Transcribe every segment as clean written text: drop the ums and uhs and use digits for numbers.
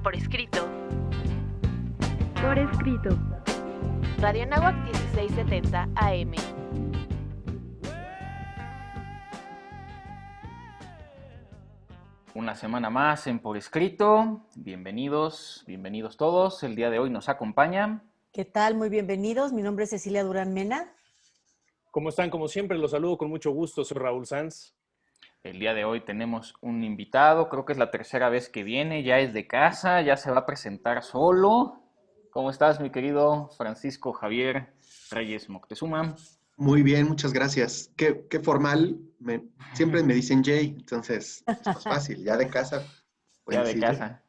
por escrito. Por escrito. Radio Anáhuac 1670 AM. Una semana más en Por Escrito. Bienvenidos todos. El día de hoy nos acompañan. ¿Qué tal? Muy bienvenidos. Mi nombre es Cecilia Durán Mena. ¿Cómo están? Como siempre, los saludo con mucho gusto. Soy Raúl Sanz. El día de hoy tenemos un invitado. Creo que es la tercera vez que viene. Ya es de casa, ya se va a presentar solo. ¿Cómo estás, mi querido Francisco Javier Reyes Moctezuma? Muy bien, muchas gracias. Qué formal. Siempre me dicen Jay, entonces es más fácil. Ya de casa. Ya de casa.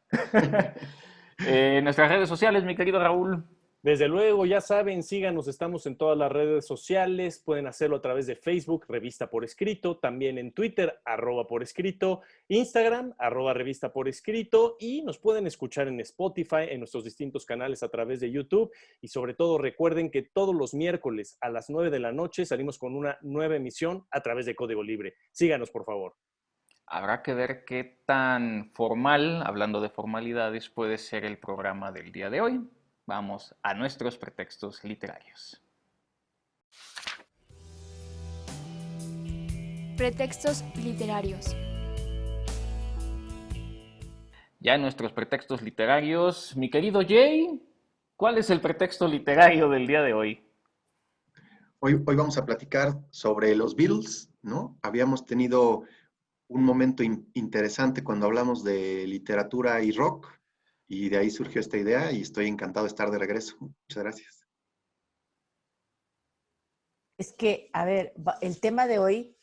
Nuestras redes sociales, mi querido Raúl. Desde luego, ya saben, síganos, estamos en todas las redes sociales, pueden hacerlo a través de Facebook, Revista Por Escrito, también en Twitter, @por escrito, Instagram, @revista por escrito, y nos pueden escuchar en Spotify, en nuestros distintos canales a través de YouTube, y sobre todo recuerden que todos los miércoles a las 9 de la noche salimos con una nueva emisión a través de Código Libre. Síganos, por favor. Habrá que ver qué tan formal, hablando de formalidades, puede ser el programa del día de hoy. Vamos a nuestros pretextos literarios. Pretextos literarios. Ya en nuestros pretextos literarios, mi querido Jay, ¿cuál es el pretexto literario del día de hoy? Hoy vamos a platicar sobre los Beatles, ¿no? Habíamos tenido un momento interesante cuando hablamos de literatura y rock. Y de ahí surgió esta idea y estoy encantado de estar de regreso. Muchas gracias. Es que, a ver, el tema de hoy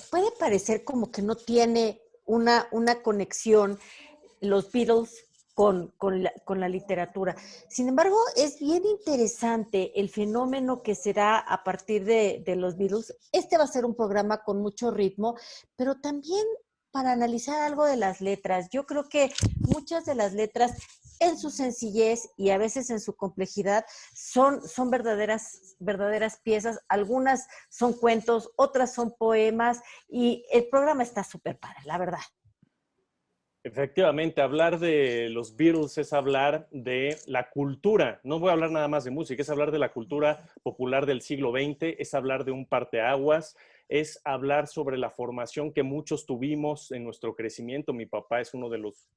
puede parecer como que no tiene una conexión los Beatles con la literatura. Sin embargo, es bien interesante el fenómeno que será a partir de los Beatles. Este va a ser un programa con mucho ritmo, pero también para analizar algo de las letras. Yo creo que muchas de las letras en su sencillez y a veces en su complejidad son verdaderas piezas. Algunas son cuentos, otras son poemas y el programa está súper padre, la verdad. Efectivamente, hablar de los Beatles es hablar de la cultura. No voy a hablar nada más de música, es hablar de la cultura popular del siglo XX, es hablar de un parteaguas, es hablar sobre la formación que muchos tuvimos en nuestro crecimiento. Mi papá es uno de los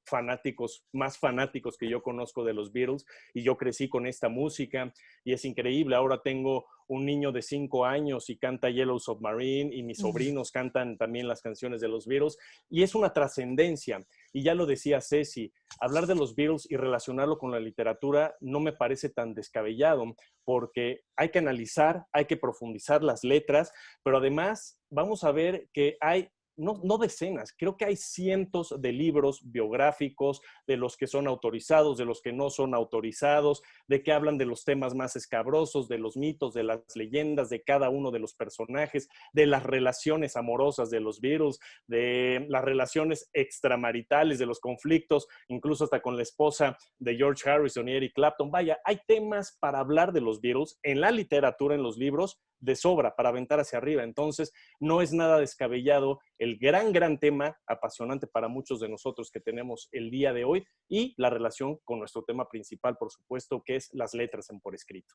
más fanáticos que yo conozco de los Beatles y yo crecí con esta música y es increíble. Ahora tengo un niño de 5 años y canta Yellow Submarine y mis sobrinos cantan también las canciones de los Beatles y es una trascendencia. Y ya lo decía Ceci, hablar de los Beatles y relacionarlo con la literatura no me parece tan descabellado porque hay que analizar, hay que profundizar las letras, pero además vamos a ver que hay no decenas, creo que hay cientos de libros biográficos de los que son autorizados, de los que no son autorizados, de que hablan de los temas más escabrosos, de los mitos, de las leyendas, de cada uno de los personajes, de las relaciones amorosas de los Beatles, de las relaciones extramaritales, de los conflictos, incluso hasta con la esposa de George Harrison y Eric Clapton. Vaya, hay temas para hablar de los Beatles en la literatura, en los libros, de sobra para aventar hacia arriba. Entonces, no es nada descabellado el gran tema apasionante para muchos de nosotros que tenemos el día de hoy y la relación con nuestro tema principal, por supuesto, que es las letras en por escrito.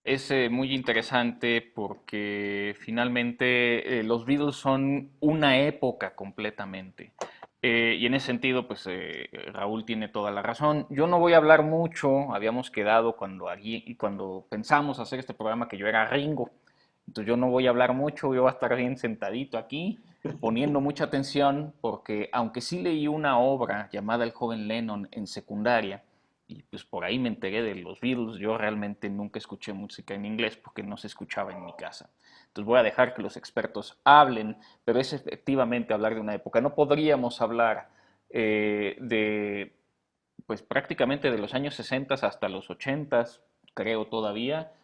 Es muy interesante porque finalmente los Beatles son una época completamente. Y en ese sentido, pues Raúl tiene toda la razón. Yo no voy a hablar mucho, habíamos quedado cuando pensamos hacer este programa que yo era Ringo. Entonces yo no voy a hablar mucho, yo voy a estar bien sentadito aquí, poniendo mucha atención, porque aunque sí leí una obra llamada El joven Lennon en secundaria, y pues por ahí me enteré de los Beatles, yo realmente nunca escuché música en inglés porque no se escuchaba en mi casa. Entonces voy a dejar que los expertos hablen, pero es efectivamente hablar de una época. No podríamos hablar pues prácticamente de los años 60 hasta los 80, creo todavía,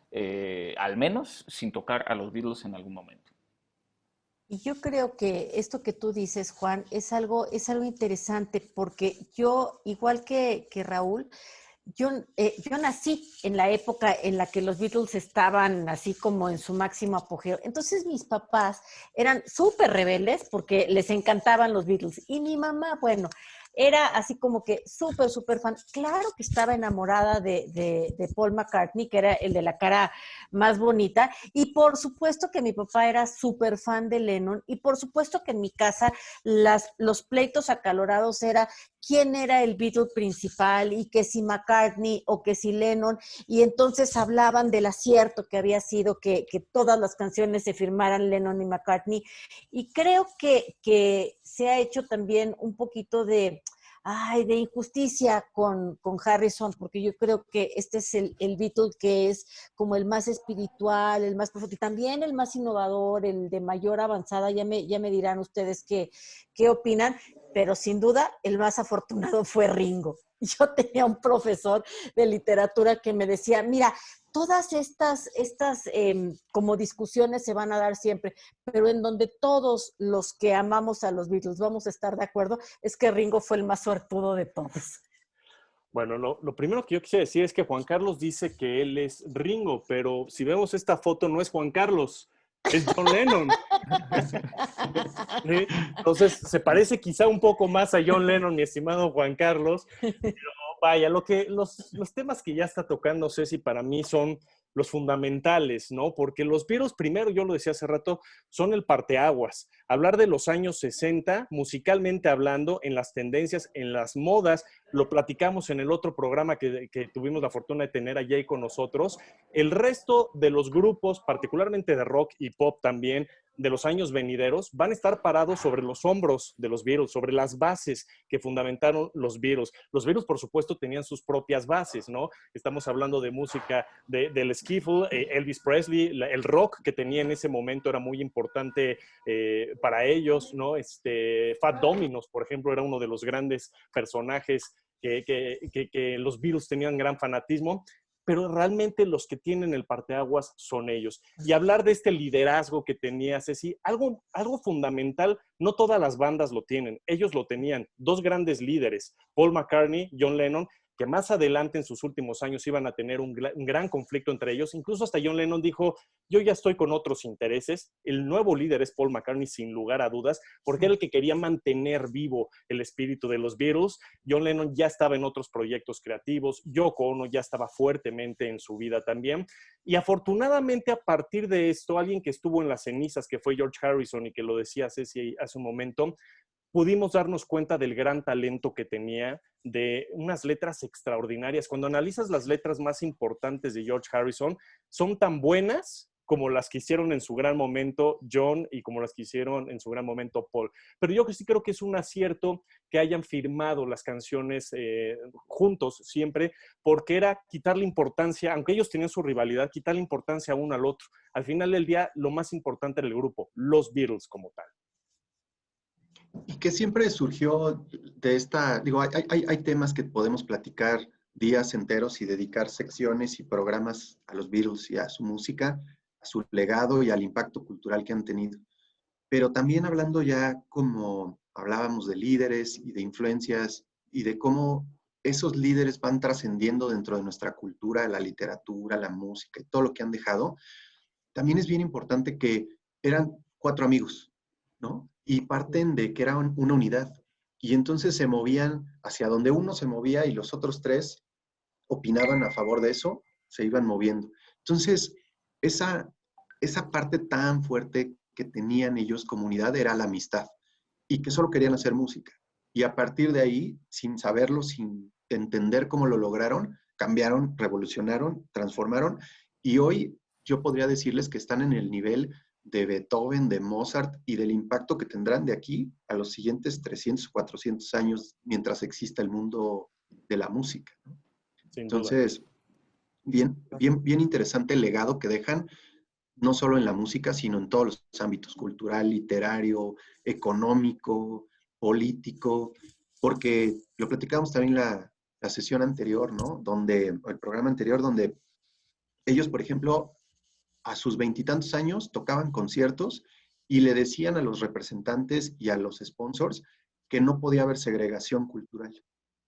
al menos sin tocar a los Beatles en algún momento. Y yo creo que esto que tú dices, Juan, es algo interesante porque yo, igual que Raúl, yo nací en la época en la que los Beatles estaban así como en su máximo apogeo. Entonces mis papás eran súper rebeldes porque les encantaban los Beatles. Y mi mamá, bueno, era así como que súper, súper fan. Claro que estaba enamorada de Paul McCartney, que era el de la cara más bonita, y por supuesto que mi papá era súper fan de Lennon, y por supuesto que en mi casa los pleitos acalorados era quién era el Beatle principal, y que si McCartney o que si Lennon, y entonces hablaban del acierto que había sido que todas las canciones se firmaran Lennon y McCartney, y creo que se ha hecho también un poquito de injusticia con Harrison, porque yo creo que este es el Beatle que es como el más espiritual, el más profundo, y también el más innovador, el de mayor avanzada. Ya me dirán ustedes qué opinan, pero sin duda el más afortunado fue Ringo. Yo tenía un profesor de literatura que me decía, mira, todas estas como discusiones se van a dar siempre, pero en donde todos los que amamos a los Beatles vamos a estar de acuerdo, es que Ringo fue el más suertudo de todos. Bueno, lo primero que yo quisiera decir es que Juan Carlos dice que él es Ringo, pero si vemos esta foto no es Juan Carlos, es John Lennon. ¿Sí? Entonces, se parece quizá un poco más a John Lennon, mi estimado Juan Carlos, pero vaya, los temas que ya está tocando Ceci para mí son los fundamentales, ¿no? Porque los Beatles, primero, yo lo decía hace rato, son el parteaguas. Hablar de los años 60, musicalmente hablando, en las tendencias, en las modas, lo platicamos en el otro programa que tuvimos la fortuna de tener a Jay con nosotros. El resto de los grupos, particularmente de rock y pop también, de los años venideros, van a estar parados sobre los hombros de los Beatles, sobre las bases que fundamentaron los Beatles. Los Beatles, por supuesto, tenían sus propias bases, ¿no? Estamos hablando de música del skiffle, Elvis Presley, el rock que tenía en ese momento era muy importante para ellos, ¿no? Fat Dominos, por ejemplo, era uno de los grandes personajes que los Beatles tenían gran fanatismo, pero realmente los que tienen el parteaguas son ellos. Y hablar de este liderazgo que tenía Ceci, algo fundamental, no todas las bandas lo tienen, ellos lo tenían, dos grandes líderes, Paul McCartney, John Lennon, que más adelante en sus últimos años iban a tener un gran conflicto entre ellos. Incluso hasta John Lennon dijo, yo ya estoy con otros intereses. El nuevo líder es Paul McCartney, sin lugar a dudas, porque era el que quería mantener vivo el espíritu de los Beatles. John Lennon ya estaba en otros proyectos creativos. Yoko Ono ya estaba fuertemente en su vida también. Y afortunadamente, a partir de esto, alguien que estuvo en las cenizas, que fue George Harrison, y que lo decía Ceci hace un momento, pudimos darnos cuenta del gran talento que tenía, de unas letras extraordinarias. Cuando analizas las letras más importantes de George Harrison, son tan buenas como las que hicieron en su gran momento John y como las que hicieron en su gran momento Paul. Pero yo sí creo que es un acierto que hayan firmado las canciones juntos siempre, porque era quitarle importancia, aunque ellos tenían su rivalidad, quitarle importancia uno al otro. Al final del día, lo más importante era el grupo, los Beatles como tal. Y que siempre surgió de esta, digo, hay temas que podemos platicar días enteros y dedicar secciones y programas a los Beatles y a su música, a su legado y al impacto cultural que han tenido. Pero también hablando ya como hablábamos de líderes y de influencias y de cómo esos líderes van trascendiendo dentro de nuestra cultura, la literatura, la música y todo lo que han dejado, también es bien importante que eran 4 amigos, ¿no? Y parten de que eran una unidad. Y entonces se movían hacia donde uno se movía y los otros 3 opinaban a favor de eso, se iban moviendo. Entonces, esa parte tan fuerte que tenían ellos como unidad era la amistad y que solo querían hacer música. Y a partir de ahí, sin saberlo, sin entender cómo lo lograron, cambiaron, revolucionaron, transformaron y hoy yo podría decirles que están en el nivel de Beethoven, de Mozart y del impacto que tendrán de aquí a los siguientes 300 o 400 años mientras exista el mundo de la música, ¿no? Entonces, bien interesante el legado que dejan, no solo en la música, sino en todos los ámbitos, cultural, literario, económico, político, porque lo platicamos también la sesión anterior, ¿no? El programa anterior, donde ellos, por ejemplo, a sus 20 y tantos años tocaban conciertos y le decían a los representantes y a los sponsors que no podía haber segregación cultural.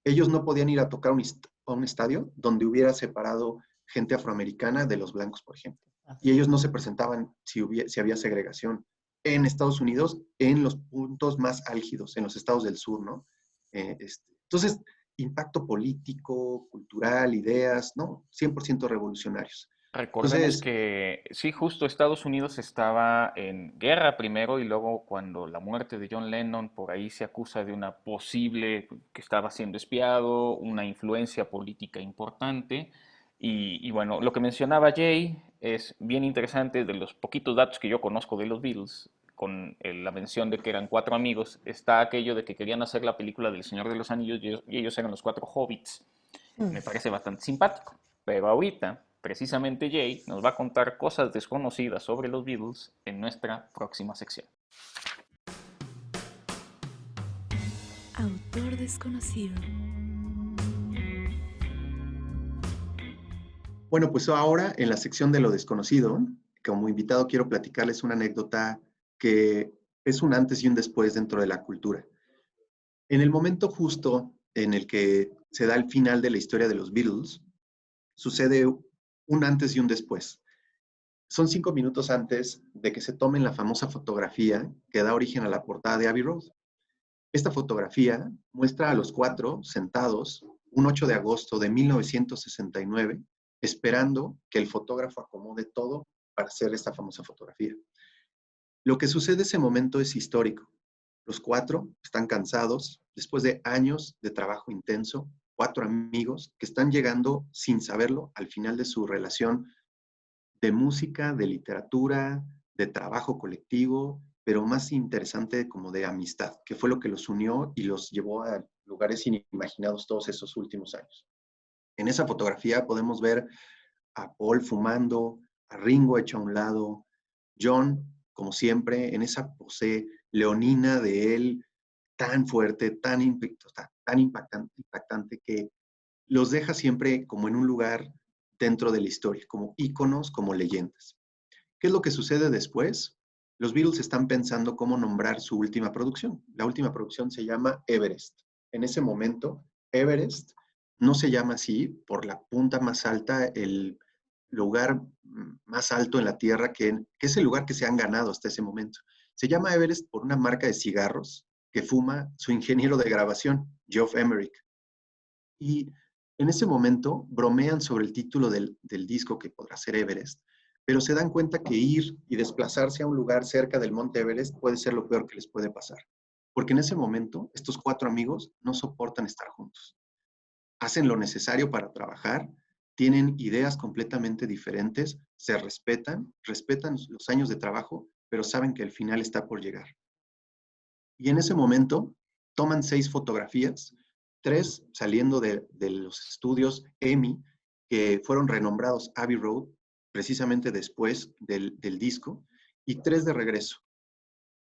Ellos no podían ir a tocar a un estadio donde hubiera separado gente afroamericana de los blancos, por ejemplo. Y ellos no se presentaban si había segregación. En Estados Unidos, en los puntos más álgidos, en los estados del sur, ¿no? Entonces, impacto político, cultural, ideas, ¿no? 100% revolucionarios. Recordemos Entonces, que sí, justo Estados Unidos estaba en guerra primero y luego cuando la muerte de John Lennon, por ahí se acusa de una posible, que estaba siendo espiado, una influencia política importante. Y bueno, lo que mencionaba Jay es bien interesante, de los poquitos datos que yo conozco de los Beatles, con la mención de que eran 4 amigos, está aquello de que querían hacer la película del Señor de los Anillos y ellos eran los 4 hobbits. Me parece bastante simpático. Pero ahorita, precisamente Jay nos va a contar cosas desconocidas sobre los Beatles en nuestra próxima sección. Autor desconocido. bueno, pues ahora en la sección de lo desconocido, como invitado quiero platicarles una anécdota que es un antes y un después dentro de la cultura. En el momento justo en el que se da el final de la historia de los Beatles, sucede un antes y un después. Son 5 minutos antes de que se tomen la famosa fotografía que da origen a la portada de Abbey Road. Esta fotografía muestra a los 4 sentados un 8 de agosto de 1969, esperando que el fotógrafo acomode todo para hacer esta famosa fotografía. Lo que sucede en ese momento es histórico. Los 4 están cansados después de años de trabajo intenso, 4 amigos que están llegando sin saberlo al final de su relación de música, de literatura, de trabajo colectivo, pero más interesante como de amistad, que fue lo que los unió y los llevó a lugares inimaginados todos esos últimos años. En esa fotografía podemos ver a Paul fumando, a Ringo hecho a un lado, John, como siempre, en esa pose leonina de él, tan fuerte, tan impactante que los deja siempre como en un lugar dentro de la historia, como íconos, como leyendas. ¿Qué es lo que sucede después? Los Beatles están pensando cómo nombrar su última producción. La última producción se llama Everest. En ese momento, Everest no se llama así por la punta más alta, el lugar más alto en la Tierra, que es el lugar que se han ganado hasta ese momento. Se llama Everest por una marca de cigarros que fuma su ingeniero de grabación, Geoff Emerick. Y en ese momento bromean sobre el título del disco, que podrá ser Everest, pero se dan cuenta que ir y desplazarse a un lugar cerca del Monte Everest puede ser lo peor que les puede pasar. Porque en ese momento, estos 4 amigos no soportan estar juntos. Hacen lo necesario para trabajar, tienen ideas completamente diferentes, se respetan los años de trabajo, pero saben que el final está por llegar. Y en ese momento toman 6 fotografías, 3 saliendo de los estudios EMI, que fueron renombrados Abbey Road, precisamente después del disco, y 3 de regreso.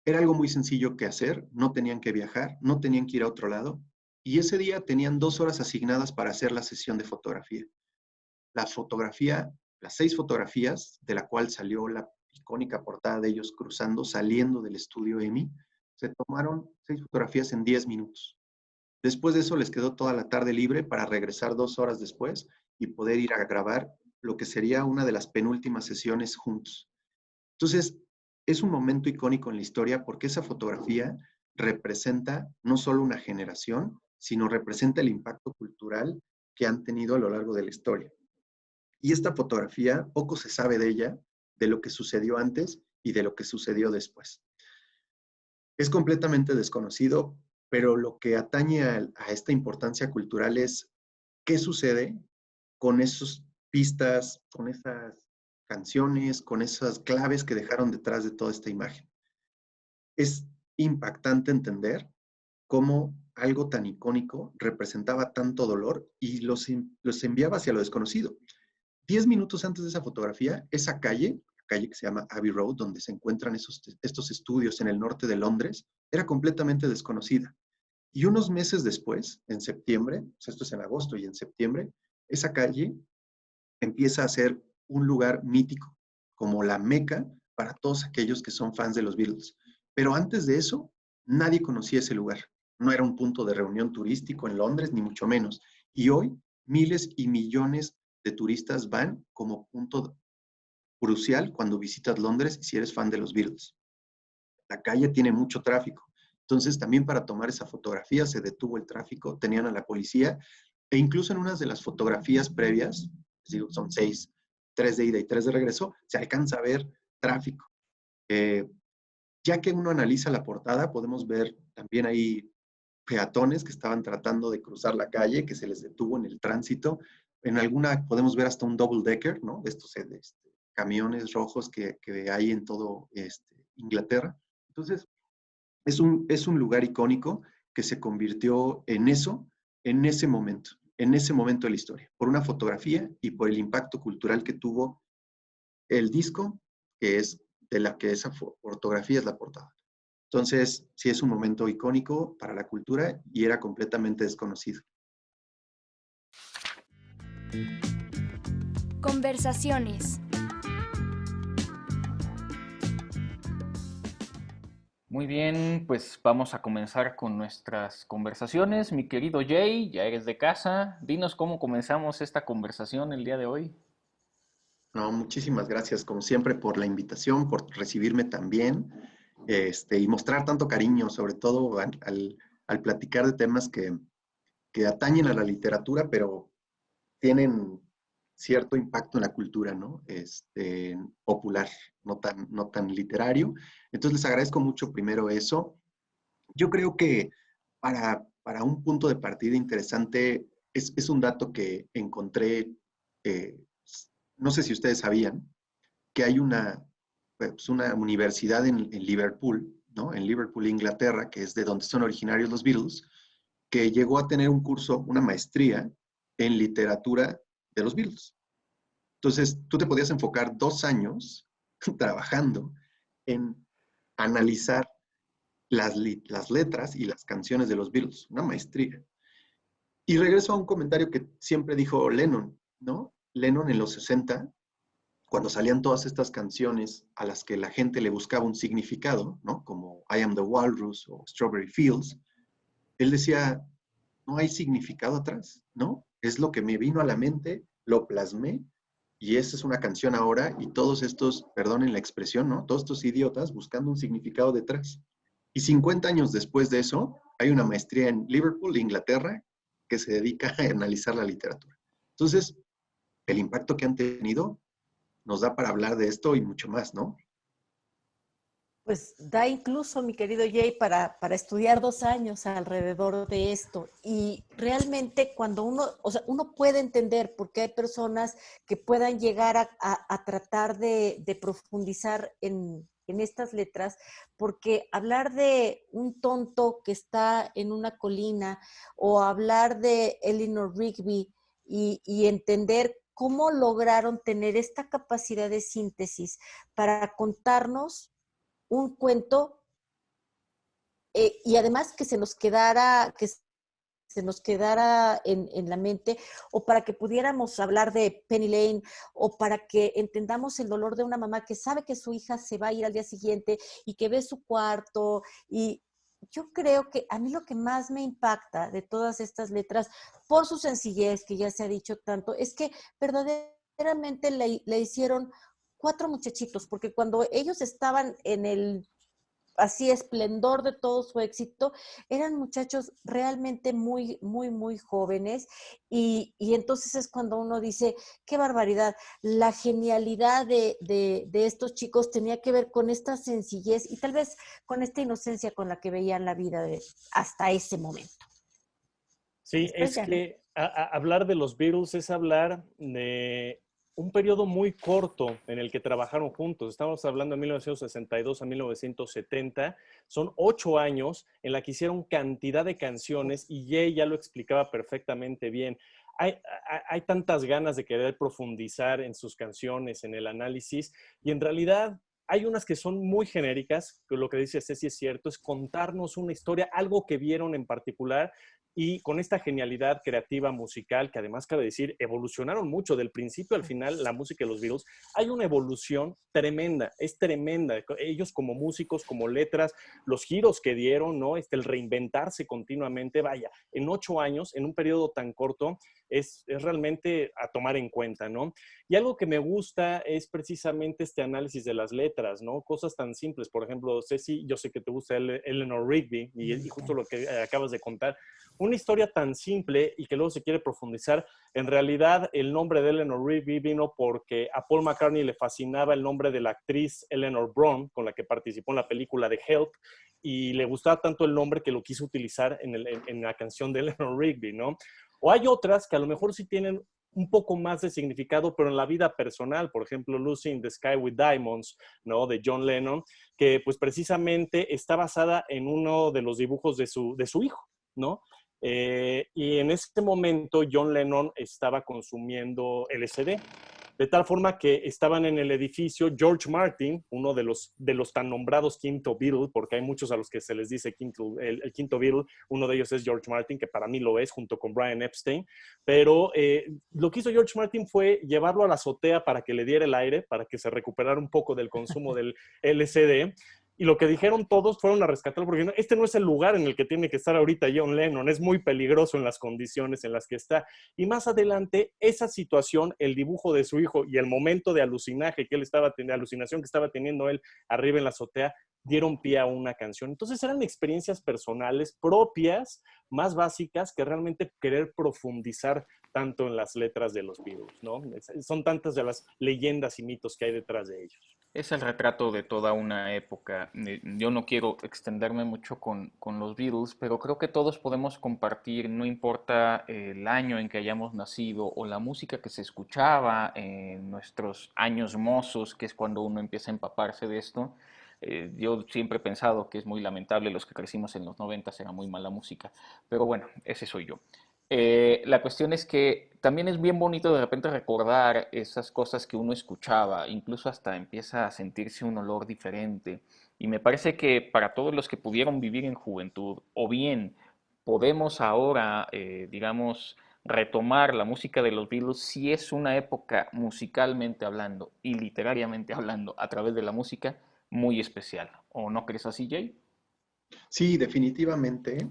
Era algo muy sencillo que hacer, no tenían que viajar, no tenían que ir a otro lado, y ese día tenían 2 horas asignadas para hacer la sesión de fotografía. La fotografía, las 6 fotografías, de la cual salió la icónica portada de ellos cruzando, saliendo del estudio EMI, se tomaron 6 fotografías en 10 minutos. Después de eso les quedó toda la tarde libre para regresar 2 horas después y poder ir a grabar lo que sería una de las penúltimas sesiones juntos. Entonces, es un momento icónico en la historia porque esa fotografía representa no solo una generación, sino representa el impacto cultural que han tenido a lo largo de la historia. Y esta fotografía, poco se sabe de ella, de lo que sucedió antes y de lo que sucedió después. Es completamente desconocido, pero lo que atañe a esta importancia cultural es qué sucede con esas pistas, con esas canciones, con esas claves que dejaron detrás de toda esta imagen. Es impactante entender cómo algo tan icónico representaba tanto dolor y los enviaba hacia lo desconocido. 10 minutos antes de esa fotografía, esa calle que se llama Abbey Road, donde se encuentran estos estudios en el norte de Londres, era completamente desconocida. Y unos meses después, en septiembre, esto es en agosto y en septiembre, esa calle empieza a ser un lugar mítico, como la meca para todos aquellos que son fans de los Beatles. Pero antes de eso, nadie conocía ese lugar. No era un punto de reunión turístico en Londres, ni mucho menos. Y hoy, miles y millones de turistas van como punto crucial cuando visitas Londres si eres fan de los Beatles. La calle tiene mucho tráfico. Entonces, también para tomar esa fotografía se detuvo el tráfico, tenían a la policía, e incluso en unas de las fotografías previas, digo, son 6, 3 de ida y 3 de regreso, se alcanza a ver tráfico. Ya que uno analiza la portada, podemos ver también ahí peatones que estaban tratando de cruzar la calle, que se les detuvo en el tránsito. En alguna podemos ver hasta un double decker, ¿no? De estos camiones rojos que hay en todo Inglaterra. Entonces, es un lugar icónico que se convirtió en eso, en ese momento de la historia, por una fotografía y por el impacto cultural que tuvo el disco, que es de la que esa fotografía es la portada. Entonces, sí es un momento icónico para la cultura y era completamente desconocido. Conversaciones. Muy bien, pues vamos a comenzar con nuestras conversaciones. Mi querido Jay, ya eres de casa. Dinos cómo comenzamos esta conversación el día de hoy. No, muchísimas gracias, como siempre, por la invitación, por recibirme tan bien, y mostrar tanto cariño, sobre todo al platicar de temas que atañen a la literatura, pero tienen cierto impacto en la cultura, ¿no? Popular, no tan literario. Entonces les agradezco mucho primero eso. Yo creo que para un punto de partida interesante es un dato que encontré, eh, no sé si ustedes sabían, que hay una universidad en Liverpool, ¿no? En Liverpool, Inglaterra, que es de donde son originarios los Beatles, que llegó a tener un curso, una maestría en literatura de los Beatles. Entonces, tú te podías enfocar 2 años trabajando en analizar las letras y las canciones de los Beatles, una maestría. Y regreso a un comentario que siempre dijo Lennon, ¿no? Lennon en los 60, cuando salían todas estas canciones a las que la gente le buscaba un significado, ¿no? Como I Am the Walrus o Strawberry Fields, él decía, no hay significado atrás, ¿no? Es lo que me vino a la mente, lo plasmé, y esa es una canción ahora, y todos estos, perdonen la expresión, ¿no? Todos estos idiotas buscando un significado detrás. Y 50 años después de eso, hay una maestría en Liverpool, Inglaterra, que se dedica a analizar la literatura. Entonces, el impacto que han tenido nos da para hablar de esto y mucho más, ¿no? Pues da incluso, mi querido Jay, para estudiar 2 años alrededor de esto. Y realmente cuando uno puede entender por qué hay personas que puedan llegar a tratar de profundizar en estas letras, porque hablar de un tonto que está en una colina o hablar de Eleanor Rigby y entender cómo lograron tener esta capacidad de síntesis para contarnos un cuento y además que se nos quedara en la mente, o para que pudiéramos hablar de Penny Lane, o para que entendamos el dolor de una mamá que sabe que su hija se va a ir al día siguiente y que ve su cuarto. Y yo creo que a mí lo que más me impacta de todas estas letras, por su sencillez, que ya se ha dicho tanto, es que verdaderamente le hicieron 4 muchachitos, porque cuando ellos estaban en el así esplendor de todo su éxito, eran muchachos realmente muy, muy, muy jóvenes y entonces es cuando uno dice, qué barbaridad, la genialidad de estos chicos tenía que ver con esta sencillez y tal vez con esta inocencia con la que veían la vida hasta ese momento. Sí, Después es ya, ¿no? que hablar de los Beatles es hablar de un periodo muy corto en el que trabajaron juntos. Estamos hablando de 1962 a 1970. Son 8 años en la que hicieron cantidad de canciones y Jay ya lo explicaba perfectamente bien. Hay tantas ganas de querer profundizar en sus canciones, en el análisis, y en realidad hay unas que son muy genéricas, que lo que dice Ceci es cierto, es contarnos una historia, algo que vieron en particular, y con esta genialidad creativa musical, que además cabe decir, evolucionaron mucho del principio al final la música de los Beatles. Hay una evolución tremenda, es tremenda. Ellos como músicos, como letras, los giros que dieron, ¿no? El reinventarse continuamente, vaya, en 8 años, en un periodo tan corto, es realmente a tomar en cuenta, ¿no? Y algo que me gusta es precisamente este análisis de las letras, ¿no? Cosas tan simples. Por ejemplo, Ceci, yo sé que te gusta Eleanor Rigby y justo lo que acabas de contar. Una historia tan simple y que luego se quiere profundizar. En realidad, el nombre de Eleanor Rigby vino porque a Paul McCartney le fascinaba el nombre de la actriz Eleanor Bron, con la que participó en la película de Help, y le gustaba tanto el nombre que lo quiso utilizar en la canción de Eleanor Rigby, ¿no? O hay otras que a lo mejor sí tienen un poco más de significado, pero en la vida personal, por ejemplo, Lucy in the Sky with Diamonds, ¿no? De John Lennon, que pues precisamente está basada en uno de los dibujos de su hijo, ¿no? Y en ese momento John Lennon estaba consumiendo LSD, de tal forma que estaban en el edificio George Martin, uno de los tan nombrados quinto Beatle, porque hay muchos a los que se les dice el quinto Beatle, uno de ellos es George Martin, que para mí lo es, junto con Brian Epstein, pero lo que hizo George Martin fue llevarlo a la azotea para que le diera el aire, para que se recuperara un poco del consumo del LSD. Y lo que dijeron todos fueron a rescatarlo, porque este no es el lugar en el que tiene que estar ahorita John Lennon, es muy peligroso en las condiciones en las que está. Y más adelante, esa situación, el dibujo de su hijo y el momento de alucinación que estaba teniendo él arriba en la azotea, dieron pie a una canción. Entonces eran experiencias personales propias, más básicas, que realmente querer profundizar tanto en las letras de los Beatles, ¿no? Son tantas de las leyendas y mitos que hay detrás de ellos. Es el retrato de toda una época. Yo no quiero extenderme mucho con los Beatles, pero creo que todos podemos compartir, no importa el año en que hayamos nacido o la música que se escuchaba en nuestros años mozos, que es cuando uno empieza a empaparse de esto. Yo siempre he pensado que es muy lamentable, los que crecimos en los 90 era muy mala música, pero bueno, ese soy yo. La cuestión es que también es bien bonito de repente recordar esas cosas que uno escuchaba, incluso hasta empieza a sentirse un olor diferente. Y me parece que para todos los que pudieron vivir en juventud, o bien podemos ahora, digamos, retomar la música de los Beatles, si es una época musicalmente hablando y literariamente hablando a través de la música muy especial. ¿O no crees así, Jay? Sí, definitivamente.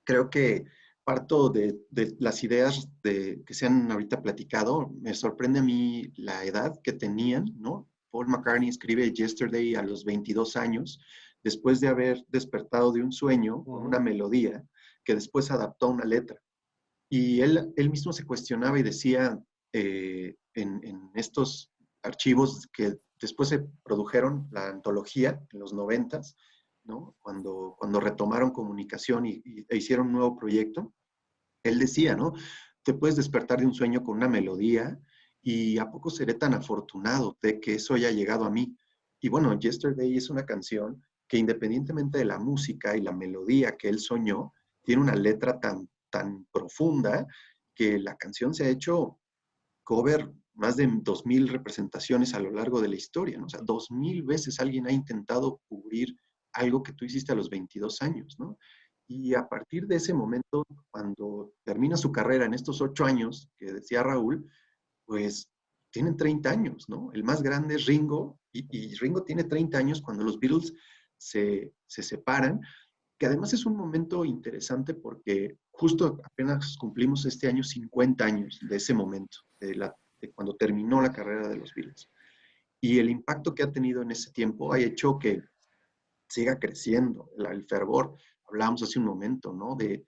Creo que parto de las ideas que se han ahorita platicado. Me sorprende a mí la edad que tenían, ¿no? Paul McCartney escribe Yesterday a los 22 años, después de haber despertado de un sueño con una melodía que después adaptó a una letra. Y él mismo se cuestionaba y decía en estos archivos que después se produjeron la antología en los 90s, ¿no? Cuando retomaron comunicación e hicieron un nuevo proyecto, él decía, ¿no? Te puedes despertar de un sueño con una melodía y ¿a poco seré tan afortunado de que eso haya llegado a mí? Y bueno, Yesterday es una canción que independientemente de la música y la melodía que él soñó, tiene una letra tan profunda que la canción se ha hecho cover más de 2000 representaciones a lo largo de la historia, ¿no? O sea, 2000 veces alguien ha intentado cubrir algo que tú hiciste a los 22 años, ¿no? Y a partir de ese momento, cuando termina su carrera en estos 8 años, que decía Raúl, pues tienen 30 años, ¿no? El más grande es Ringo, y Ringo tiene 30 años cuando los Beatles se separan, que además es un momento interesante porque justo apenas cumplimos este año 50 años de ese momento, de cuando terminó la carrera de los Beatles. Y el impacto que ha tenido en ese tiempo ha hecho que siga creciendo el fervor. Hablábamos hace un momento, ¿no? De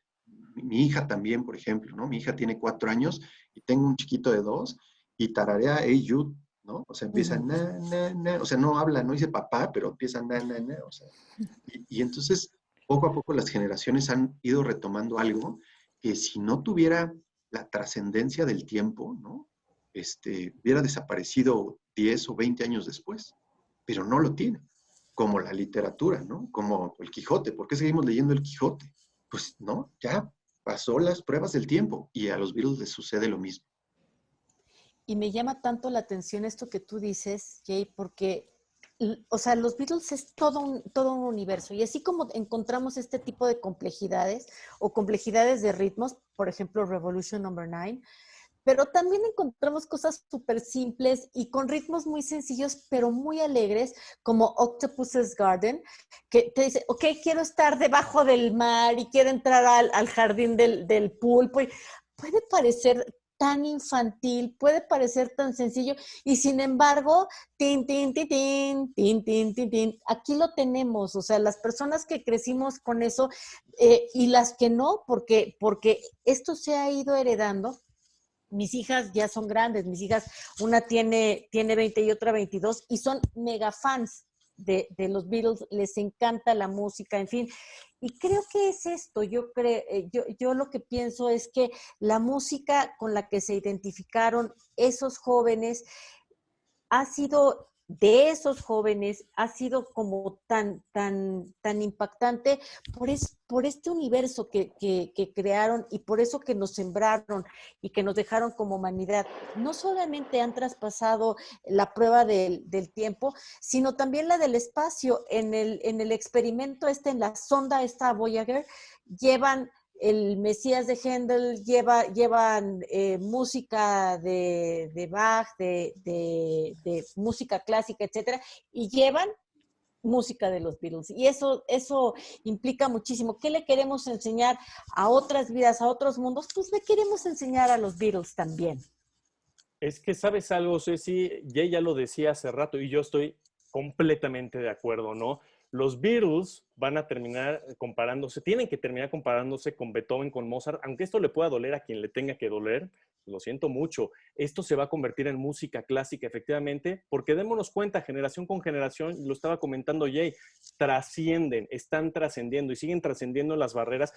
mi hija también, por ejemplo, ¿no? Mi hija tiene 4 años y tengo un chiquito de 2 y tararea Hey Jude, ¿no? O sea, empieza na, na, na, o sea, no habla, no dice papá, pero empieza na, na, na, o sea. Y entonces, poco a poco las generaciones han ido retomando algo que si no tuviera la trascendencia del tiempo, ¿no? Hubiera desaparecido 10 o 20 años después, pero no lo tiene, como la literatura, ¿no? Como el Quijote. ¿Por qué seguimos leyendo el Quijote? Pues, ¿no? Ya pasó las pruebas del tiempo y a los Beatles les sucede lo mismo. Y me llama tanto la atención esto que tú dices, Jay, porque o sea, los Beatles es todo un universo. Y así como encontramos este tipo de complejidades o complejidades de ritmos, por ejemplo, Revolution Number 9, pero también encontramos cosas súper simples y con ritmos muy sencillos, pero muy alegres, como Octopus's Garden, que te dice, ok, quiero estar debajo del mar y quiero entrar al jardín del pulpo. Y puede parecer tan infantil, puede parecer tan sencillo, y sin embargo, tin, tin, tin, tin, tin, tin, tin, tin, aquí lo tenemos. O sea, las personas que crecimos con eso y las que no, porque esto se ha ido heredando. Mis hijas ya son grandes, mis hijas, una tiene 20 y otra 22, y son mega fans de los Beatles, les encanta la música, en fin. Y creo que es esto, yo lo que pienso es que la música con la que se identificaron esos jóvenes ha sido de esos jóvenes, ha sido como tan impactante por este universo que crearon y por eso que nos sembraron y que nos dejaron como humanidad. No solamente han traspasado la prueba del tiempo, sino también la del espacio. En el experimento en la sonda esta Voyager, llevan el Mesías de Händel, llevan música de Bach, de música clásica, etcétera, y llevan música de los Beatles. Y eso implica muchísimo. ¿Qué le queremos enseñar a otras vidas, a otros mundos? Pues le queremos enseñar a los Beatles también. Es que, ¿sabes algo, Ceci? Jay ya lo decía hace rato y yo estoy completamente de acuerdo, ¿no? Los Beatles van a terminar comparándose, tienen que terminar comparándose con Beethoven, con Mozart, aunque esto le pueda doler a quien le tenga que doler, lo siento mucho. Esto se va a convertir en música clásica, efectivamente, porque démonos cuenta, generación con generación, lo estaba comentando Jay, trascienden, están trascendiendo y siguen trascendiendo las barreras.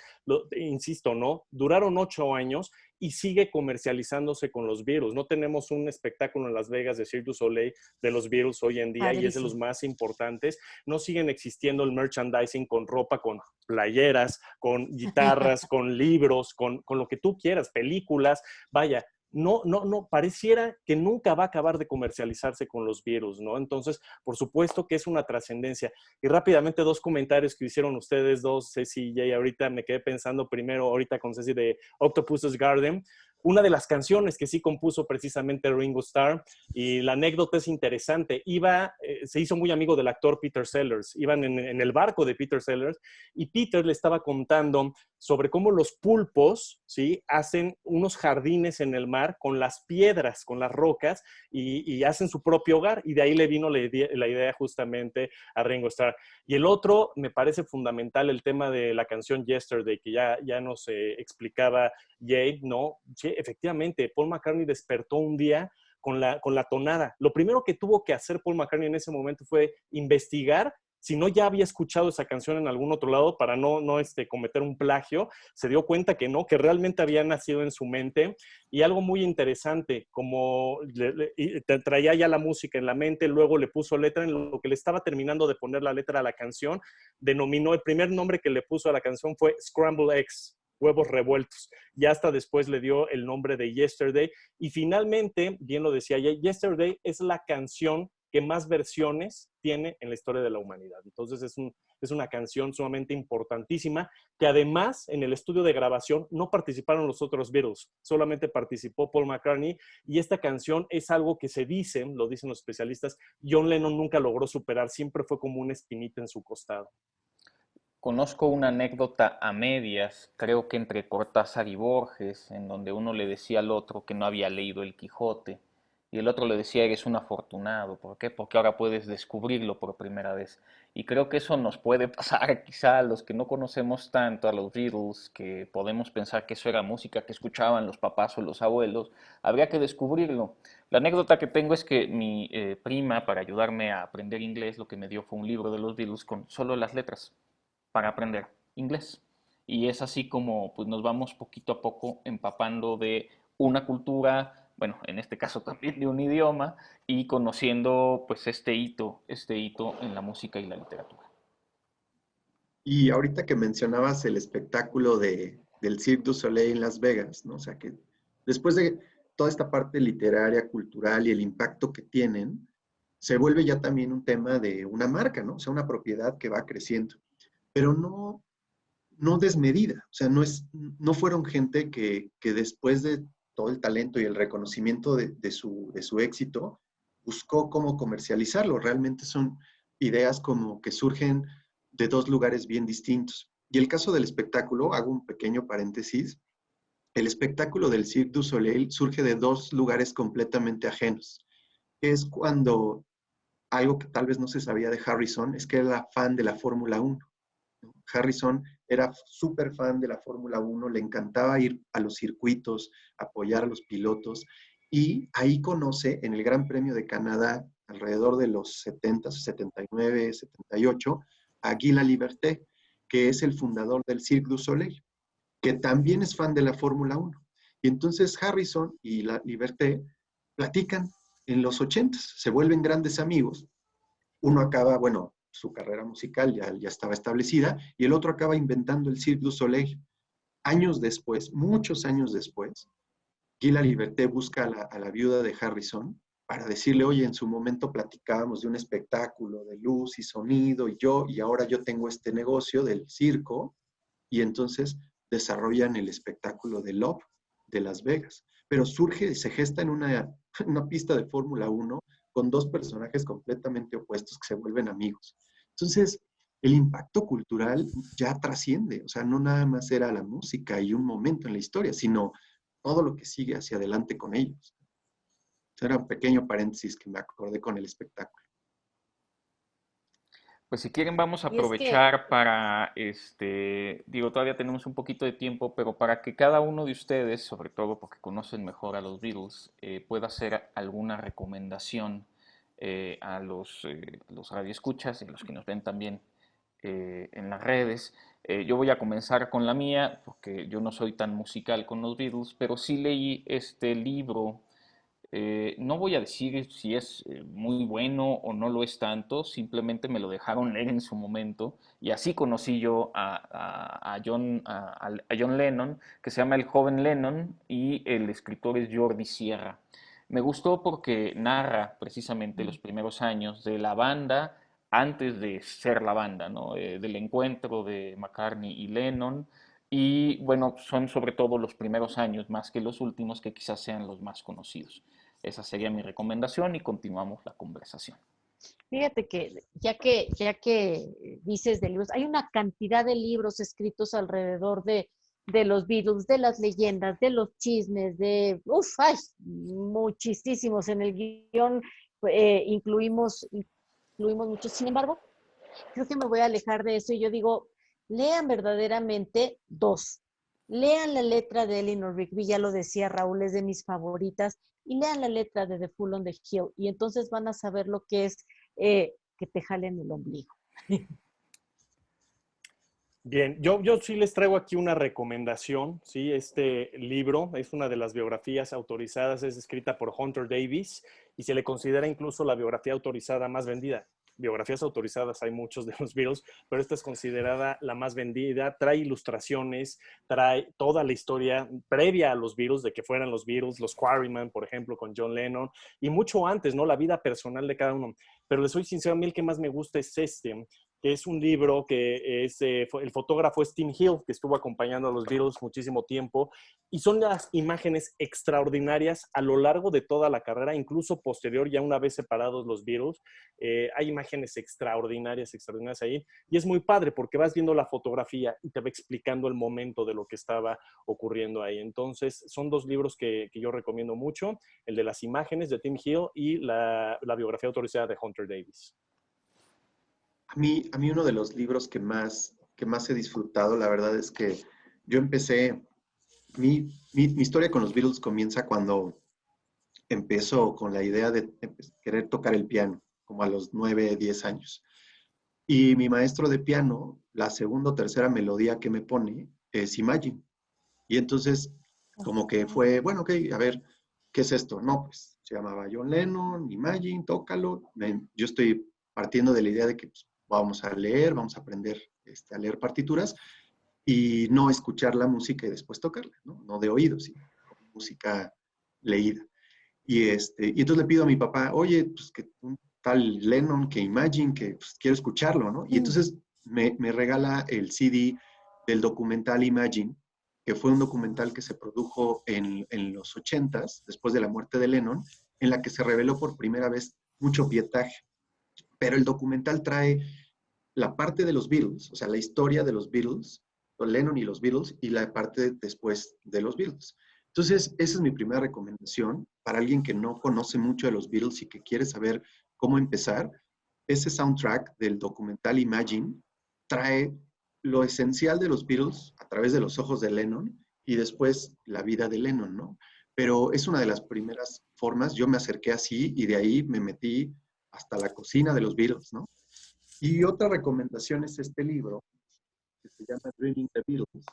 Insisto, ¿no? Duraron 8 años y sigue comercializándose con los Beatles. No tenemos un espectáculo en Las Vegas de Cirque du Soleil de los Beatles hoy en día y es de los más importantes. No siguen existiendo el merchandising con ropa, con playeras, con guitarras, con libros, con lo que tú quieras, películas. Vaya, no, pareciera que nunca va a acabar de comercializarse con los Beatles, ¿no? Entonces, por supuesto que es una trascendencia. Y rápidamente, 2 comentarios que hicieron ustedes dos, Ceci y Jay, ahorita me quedé pensando primero, ahorita con Ceci de Octopus's Garden, una de las canciones que sí compuso precisamente Ringo Starr, y la anécdota es interesante. Se hizo muy amigo del actor Peter Sellers, iban en el barco de Peter Sellers, y Peter le estaba contando sobre cómo los pulpos, ¿sí?, hacen unos jardines en el mar con las piedras, con las rocas, y hacen su propio hogar, y de ahí le vino la idea justamente a Ringo Starr. Y el otro, me parece fundamental, el tema de la canción Yesterday, que ya nos explicaba Jay, ¿no? Sí, efectivamente, Paul McCartney despertó un día con la tonada. Lo primero que tuvo que hacer Paul McCartney en ese momento fue investigar si no ya había escuchado esa canción en algún otro lado para no cometer un plagio. Se dio cuenta que no, que realmente había nacido en su mente. Y algo muy interesante, como traía ya la música en la mente, luego le puso letra, en lo que le estaba terminando de poner la letra a la canción, el primer nombre que le puso a la canción fue Scrambled Eggs, huevos revueltos. Ya hasta después le dio el nombre de Yesterday. Y finalmente, bien lo decía, Yesterday es la canción que más versiones tiene en la historia de la humanidad. Entonces es una canción sumamente importantísima, que además en el estudio de grabación no participaron los otros Beatles, solamente participó Paul McCartney, y esta canción es algo que lo dicen los especialistas, John Lennon nunca logró superar, siempre fue como una espinita en su costado. Conozco una anécdota a medias, creo que entre Cortázar y Borges, en donde uno le decía al otro que no había leído El Quijote y el otro le decía, eres un afortunado. ¿Por qué? Porque ahora puedes descubrirlo por primera vez. Y creo que eso nos puede pasar quizá a los que no conocemos tanto a los Beatles, que podemos pensar que eso era música que escuchaban los papás o los abuelos. Habría que descubrirlo. La anécdota que tengo es que mi prima, para ayudarme a aprender inglés, lo que me dio fue un libro de los Beatles con solo las letras para aprender inglés. Y es así como pues, nos vamos poquito a poco empapando de una cultura, bueno, en este caso también de un idioma, y conociendo pues este hito en la música y la literatura. Y ahorita que mencionabas el espectáculo del Cirque du Soleil en Las Vegas, ¿no? O sea que después de toda esta parte literaria, cultural y el impacto que tienen, se vuelve ya también un tema de una marca, ¿no? O sea, una propiedad que va creciendo, pero no desmedida. O sea, no fueron gente que después de todo el talento y el reconocimiento de su éxito, buscó cómo comercializarlo. Realmente son ideas como que surgen de dos lugares bien distintos. Y el caso del espectáculo, hago un pequeño paréntesis, el espectáculo del Cirque du Soleil surge de dos lugares completamente ajenos. Es cuando algo que tal vez no se sabía de Harrison es que era fan de la Fórmula 1. ¿No? Harrison era súper fan de la Fórmula 1, le encantaba ir a los circuitos, apoyar a los pilotos, y ahí conoce en el Gran Premio de Canadá, alrededor de los 70, 79, 78, a Guy Laliberté, que es el fundador del Cirque du Soleil, que también es fan de la Fórmula 1. Y entonces Harrison y la Liberté platican en los 80, se vuelven grandes amigos. Uno acaba, bueno, su carrera musical ya estaba establecida, y el otro acaba inventando el Cirque du Soleil. Años después, muchos años después, Guy Laliberté busca a la viuda de Harrison para decirle, oye, en su momento platicábamos de un espectáculo de luz y sonido, y ahora yo tengo este negocio del circo, y entonces desarrollan el espectáculo de Love de Las Vegas. Pero surge y se gesta en una pista de Fórmula 1 con dos personajes completamente opuestos que se vuelven amigos. Entonces, el impacto cultural ya trasciende, o sea, no nada más era la música y un momento en la historia, sino todo lo que sigue hacia adelante con ellos. Eso era un pequeño paréntesis que me acordé con el espectáculo. Pues si quieren vamos a Y es que, aprovechar para, digo, todavía tenemos un poquito de tiempo, pero para que cada uno de ustedes, sobre todo porque conocen mejor a los Beatles, pueda hacer alguna recomendación a los radioescuchas y los que nos ven también en las redes. Yo voy a comenzar con la mía, porque yo no soy tan musical con los Beatles, pero sí leí este libro. No voy a decir si es muy bueno o no lo es tanto, simplemente me lo dejaron leer en su momento y así conocí yo a John Lennon, que se llama El joven Lennon, y el escritor es Jordi Sierra. Me gustó porque narra precisamente los primeros años de la banda antes de ser la banda, ¿no? Del encuentro de McCartney y Lennon. Y bueno, son sobre todo los primeros años más que los últimos que quizás sean los más conocidos. Esa sería mi recomendación y continuamos la conversación. fíjate que ya que dices de libros, hay una cantidad de libros escritos alrededor de los Beatles, de las leyendas, de los chismes, hay muchísimos. En el guión incluimos muchos. Sin embargo, creo que me voy a alejar de eso y yo digo, lean verdaderamente dos. Lean la letra de Eleanor Rigby, ya lo decía Raúl, es de mis favoritas, y lean la letra de The Fool on the Hill, y entonces van a saber lo que es que te jalen el ombligo. Bien, yo sí les traigo aquí una recomendación, ¿sí? Este libro es una de las biografías autorizadas, es escrita por Hunter Davis y se le considera incluso la biografía autorizada más vendida. Biografías autorizadas hay muchos de los Beatles, pero esta es considerada la más vendida. Trae ilustraciones, trae toda la historia previa a los Beatles, de que fueran los Beatles, los Quarrymen, por ejemplo, con John Lennon, y mucho antes, ¿no? La vida personal de cada uno. Pero les soy sincero, a mí el que más me gusta es que es un libro que es, el fotógrafo es Tim Hill, que estuvo acompañando a los Beatles muchísimo tiempo, y son las imágenes extraordinarias a lo largo de toda la carrera, incluso posterior, ya una vez separados los Beatles, hay imágenes extraordinarias ahí, y es muy padre porque vas viendo la fotografía y te va explicando el momento de lo que estaba ocurriendo ahí. Entonces, son dos libros que yo recomiendo mucho, el de las imágenes de Tim Hill y la biografía autorizada de Hunter Davis. A mí uno de los libros que más he disfrutado, la verdad es que yo empecé, mi historia con los Beatles comienza cuando empiezo con la idea de querer tocar el piano, como a los 9, 10 años. Y mi maestro de piano, la segunda o tercera melodía que me pone es Imagine. Y entonces, como que fue, bueno, ok, a ver, ¿qué es esto? No, pues se llamaba John Lennon, Imagine, tócalo. Yo estoy partiendo de la idea de que pues, vamos a leer, vamos a aprender a leer partituras y no escuchar la música y después tocarla, ¿no? No de oído, sino música leída. Y entonces le pido a mi papá, oye, pues que tal Lennon, que Imagine, que pues, quiero escucharlo, ¿no? Y entonces me regala el CD del documental Imagine, que fue un documental que se produjo en los 80s, después de la muerte de Lennon, en la que se reveló por primera vez mucho pietaje. Pero el documental trae la parte de los Beatles, o sea, la historia de los Beatles, Lennon y los Beatles, y la parte después de los Beatles. Entonces, esa es mi primera recomendación para alguien que no conoce mucho de los Beatles y que quiere saber cómo empezar. Ese soundtrack del documental Imagine trae lo esencial de los Beatles a través de los ojos de Lennon y después la vida de Lennon, ¿no? Pero es una de las primeras formas. Yo me acerqué así y de ahí me metí hasta la cocina de los Beatles, ¿no? Y otra recomendación es este libro, que se llama Dreaming the Beatles,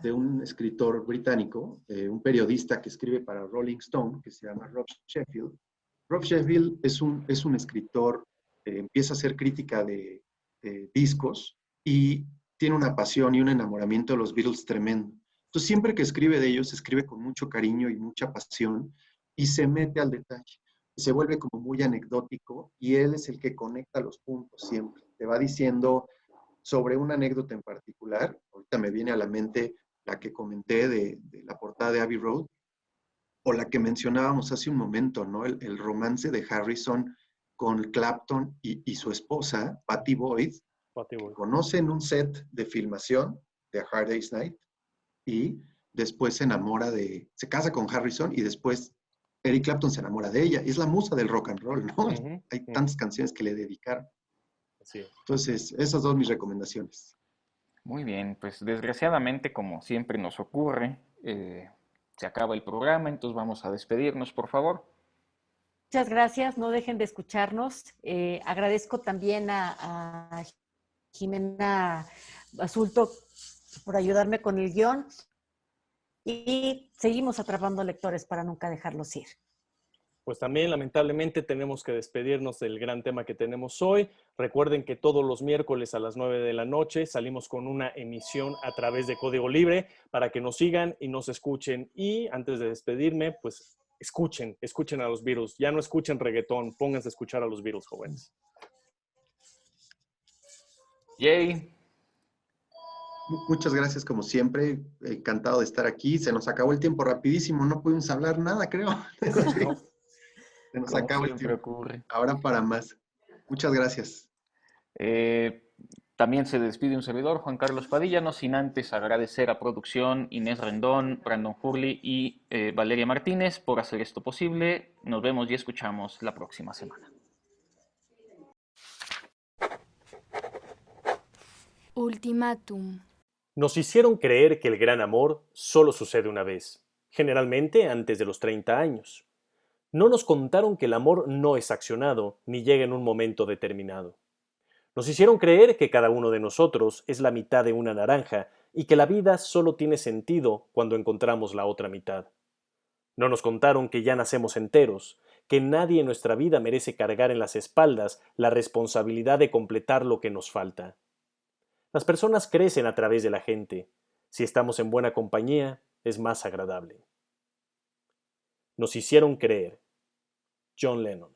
de un escritor británico, un periodista que escribe para Rolling Stone, que se llama Rob Sheffield. Rob Sheffield es un escritor, empieza a hacer crítica de discos y tiene una pasión y un enamoramiento de los Beatles tremendo. Entonces, siempre que escribe de ellos, escribe con mucho cariño y mucha pasión y se mete al detalle. Se vuelve como muy anecdótico y él es el que conecta los puntos siempre. Te va diciendo sobre una anécdota en particular. Ahorita me viene a la mente la que comenté de la portada de Abbey Road, o la que mencionábamos hace un momento, ¿no? El romance de Harrison con Clapton y su esposa, Pattie Boyd, que conocen un set de filmación de A Hard Day's Night y después se casa con Harrison y después Eric Clapton se enamora de ella. Es la musa del rock and roll, ¿no? Hay tantas canciones que le dedicaron. Sí. Entonces, esas dos mis recomendaciones. Muy bien, pues desgraciadamente, como siempre nos ocurre, se acaba el programa, entonces vamos a despedirnos, por favor. Muchas gracias, no dejen de escucharnos. Agradezco también a Jimena Basulto por ayudarme con el guión y seguimos atrapando lectores para nunca dejarlos ir. Pues también lamentablemente tenemos que despedirnos del gran tema que tenemos hoy. Recuerden que todos los miércoles a las 9 de la noche salimos con una emisión a través de Código Libre para que nos sigan y nos escuchen. Y antes de despedirme, pues escuchen a los Beatles. Ya no escuchen reggaetón, pónganse a escuchar a los Beatles, jóvenes. Yay. Muchas gracias como siempre, encantado de estar aquí. Se nos acabó el tiempo rapidísimo, no pudimos hablar nada, creo. Se nos acabó el tiempo. Ocurre. Ahora para más. Muchas gracias. También se despide un servidor, Juan Carlos Padilla, no sin antes agradecer a producción Inés Rendón, Brandon Hurley y Valeria Martínez por hacer esto posible. Nos vemos y escuchamos la próxima semana. Ultimátum. Nos hicieron creer que el gran amor solo sucede una vez, generalmente antes de los 30 años. No nos contaron que el amor no es accionado ni llega en un momento determinado. Nos hicieron creer que cada uno de nosotros es la mitad de una naranja y que la vida solo tiene sentido cuando encontramos la otra mitad. No nos contaron que ya nacemos enteros, que nadie en nuestra vida merece cargar en las espaldas la responsabilidad de completar lo que nos falta. Las personas crecen a través de la gente. Si estamos en buena compañía, es más agradable. Nos hicieron creer. John Lennon.